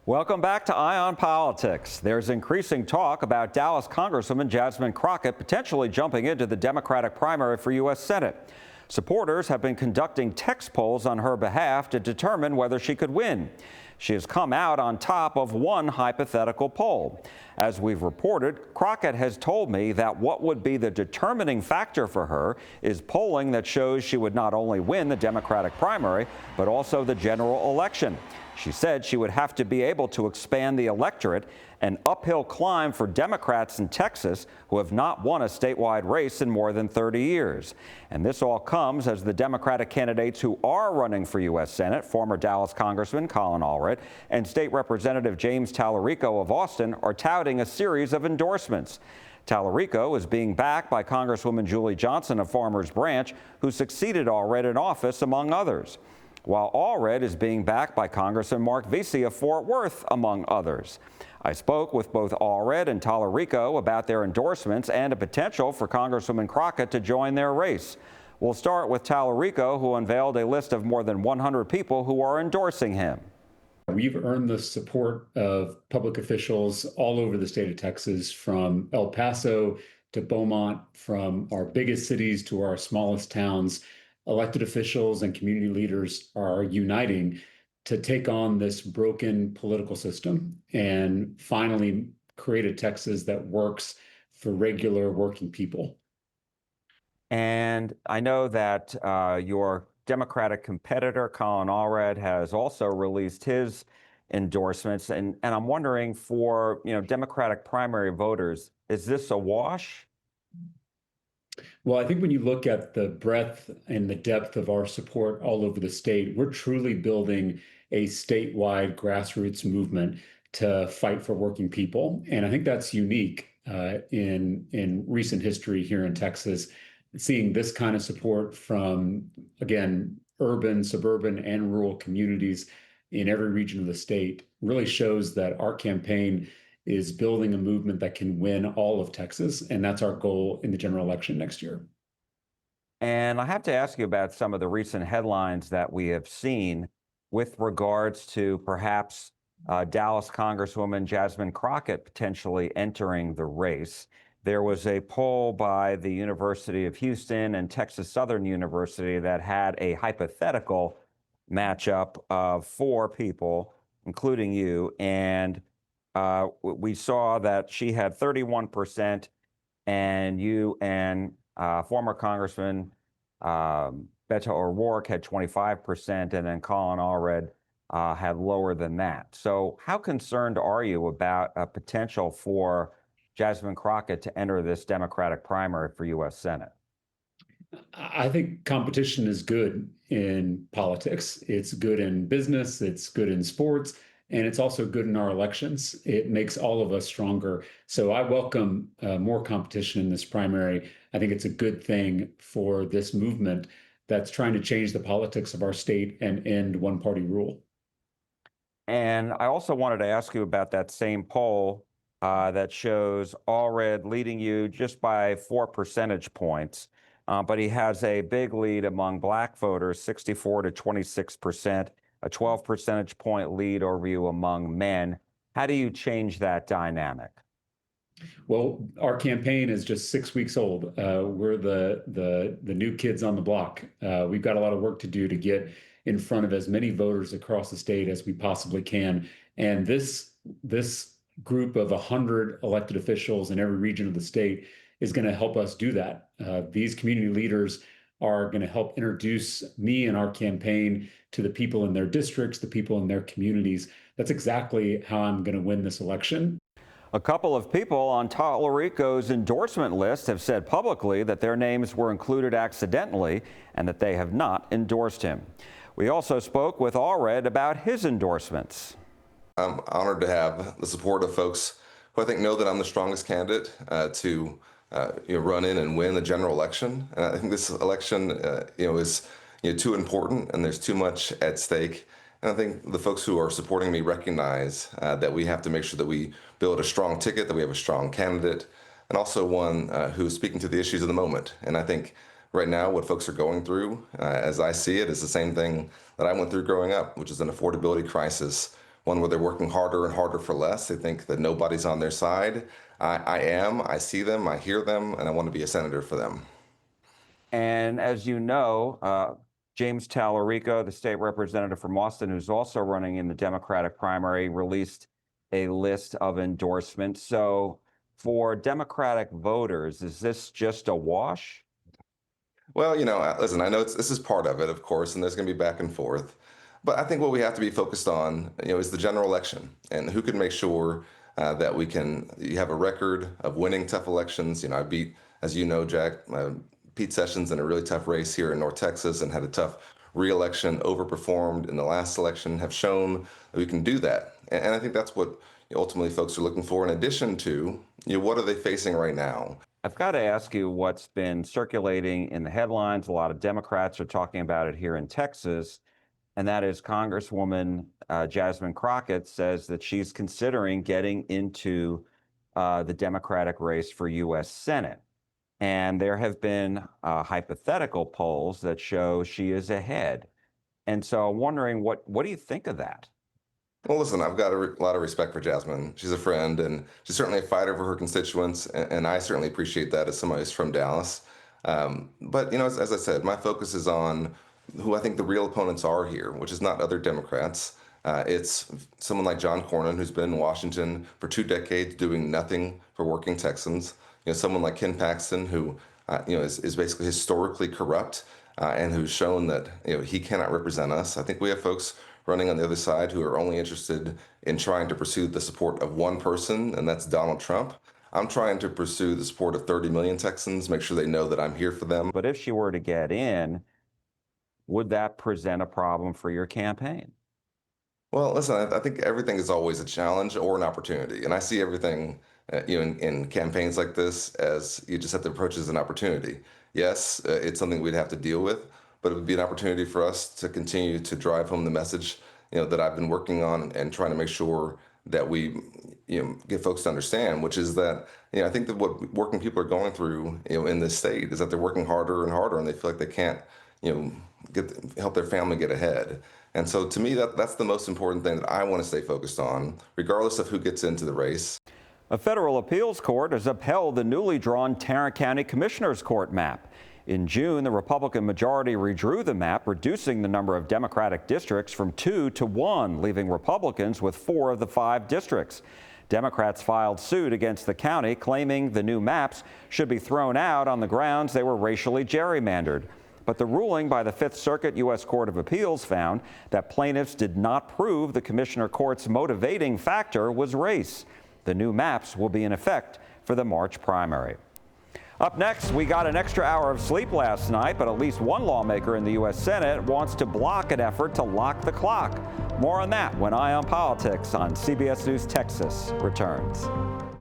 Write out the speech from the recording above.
Welcome back to Eye on Politics. There's increasing talk about Dallas Congresswoman Jasmine Crockett potentially jumping into the Democratic primary for U.S. Senate. Supporters have been conducting text polls on her behalf to determine whether she could win. She has come out on top of one hypothetical poll. As we've reported, Crockett has told me that what would be the determining factor for her is polling that shows she would not only win the Democratic primary, but also the general election. She said she would have to be able to expand the electorate, an uphill climb for Democrats in Texas who have not won a statewide race in more than 30 years. And this all comes as the Democratic candidates who are running for U.S. Senate, former Dallas Congressman Colin Allred and State Representative James Talarico of Austin, are touting a series of endorsements. Talarico is being backed by Congresswoman Julie Johnson of Farmers Branch, who succeeded Allred in office, among others, while Allred is being backed by Congressman Mark Vesey of Fort Worth, among others. I spoke with both Allred and Talarico about their endorsements and a potential for Congresswoman Crockett to join their race. We'll start with Talarico, who unveiled a list of more than 100 people who are endorsing him. We've earned the support of public officials all over the state of Texas, from El Paso to Beaumont, from our biggest cities to our smallest towns. Elected officials and community leaders are uniting to take on this broken political system and finally create a Texas that works for regular working people. And I know that your Democratic competitor, Colin Allred, has also released his endorsements. And I'm wondering, for Democratic primary voters, is this a wash? Well, I think when you look at the breadth and the depth of our support all over the state, we're truly building a statewide grassroots movement to fight for working people. And I think that's unique in recent history here in Texas. Seeing this kind of support from, again, urban, suburban, and rural communities in every region of the state really shows that our campaign is building a movement that can win all of Texas, and that's our goal in the general election next year. And I have to ask you about some of the recent headlines that we have seen with regards to perhaps Dallas Congresswoman Jasmine Crockett potentially entering the race. There was a poll by the University of Houston and Texas Southern University that had a hypothetical matchup of four people, including you, and we saw that she had 31%, and you and former Congressman Beto O'Rourke had 25%, and then Colin Allred had lower than that. So how concerned are you about a potential for Jasmine Crockett to enter this Democratic primary for U.S. Senate? I think competition is good in politics. It's good in business, it's good in sports, and it's also good in our elections. It makes all of us stronger. So I welcome more competition in this primary. I think it's a good thing for this movement that's trying to change the politics of our state and end one-party rule. And I also wanted to ask you about that same poll that shows Allred leading you just by 4 percentage points. But he has a big lead among black voters, 64 to 26%, a 12 percentage point lead over you among men. How do you change that dynamic? Well, our campaign is just 6 weeks old. We're the new kids on the block. We've got a lot of work to do to get in front of as many voters across the state as we possibly can. And this group of 100 elected officials in every region of the state is going to help us do that. These community leaders are going to help introduce me and our campaign to the people in their districts, the people in their communities. That's exactly how I'm going to win this election. A couple of people on Talarico's endorsement list have said publicly that their names were included accidentally and that they have not endorsed him. We also spoke with Allred about his endorsements. I'm honored to have the support of folks who I think know that I'm the strongest candidate to run in and win the general election. And I think this election, is too important, and there's too much at stake. And I think the folks who are supporting me recognize that we have to make sure that we build a strong ticket, that we have a strong candidate, and also one who's speaking to the issues of the moment. And I think right now what folks are going through, as I see it, is the same thing that I went through growing up, which is an affordability crisis one where they're working harder and harder for less. They think that nobody's on their side. I am. I see them. I hear them, and I want to be a senator for them. And as you know, James Talarico, the state representative from Austin, who's also running in the Democratic primary, released a list of endorsements. So for Democratic voters, is this just a wash? Well, listen, I know this is part of it, of course, and there's going to be back and forth. But I think what we have to be focused on, is the general election and who can make sure that you have a record of winning tough elections. I beat, as you know, Jack, Pete Sessions in a really tough race here in North Texas and had a tough re-election, overperformed in the last election, have shown that we can do that. And I think that's what ultimately folks are looking for, in addition to, what are they facing right now? I've got to ask you what's been circulating in the headlines. A lot of Democrats are talking about it here in Texas, and that is Congresswoman Jasmine Crockett says that she's considering getting into the Democratic race for U.S. Senate. And there have been hypothetical polls that show she is ahead. And so I'm wondering, what do you think of that? Well, listen, I've got a lot of respect for Jasmine. She's a friend, and she's certainly a fighter for her constituents, and I certainly appreciate that as somebody who's from Dallas. But as I said, my focus is on who I think the real opponents are here, which is not other Democrats. It's someone like John Cornyn, who's been in Washington for 2 decades doing nothing for working Texans. Someone like Ken Paxton, who is basically historically corrupt, and who's shown that he cannot represent us. I think we have folks running on the other side who are only interested in trying to pursue the support of one person, and that's Donald Trump. I'm trying to pursue the support of 30 million Texans, make sure they know that I'm here for them. But if she were to get in, would that present a problem for your campaign? Well, listen, I think everything is always a challenge or an opportunity. And I see everything, in campaigns like this as you just have to approach it as an opportunity. Yes, it's something we'd have to deal with, but it would be an opportunity for us to continue to drive home the message, that I've been working on and trying to make sure that we, get folks to understand, which is that, I think that what working people are going through, in this state is that they're working harder and harder and they feel like they can't, help their family get ahead. And so to me, that's the most important thing that I want to stay focused on, regardless of who gets into the race. A federal appeals court has upheld the newly drawn Tarrant County Commissioner's Court map. In June, the Republican majority redrew the map, reducing the number of Democratic districts from 2 to 1, leaving Republicans with 4 of the 5 districts. Democrats filed suit against the county, claiming the new maps should be thrown out on the grounds they were racially gerrymandered. But the ruling by the Fifth Circuit U.S. Court of Appeals found that plaintiffs did not prove the Commissioner Court's motivating factor was race. The new maps will be in effect for the March primary. Up next, we got an extra hour of sleep last night, but at least one lawmaker in the U.S. Senate wants to block an effort to lock the clock. More on that when Eye on Politics on CBS News Texas returns.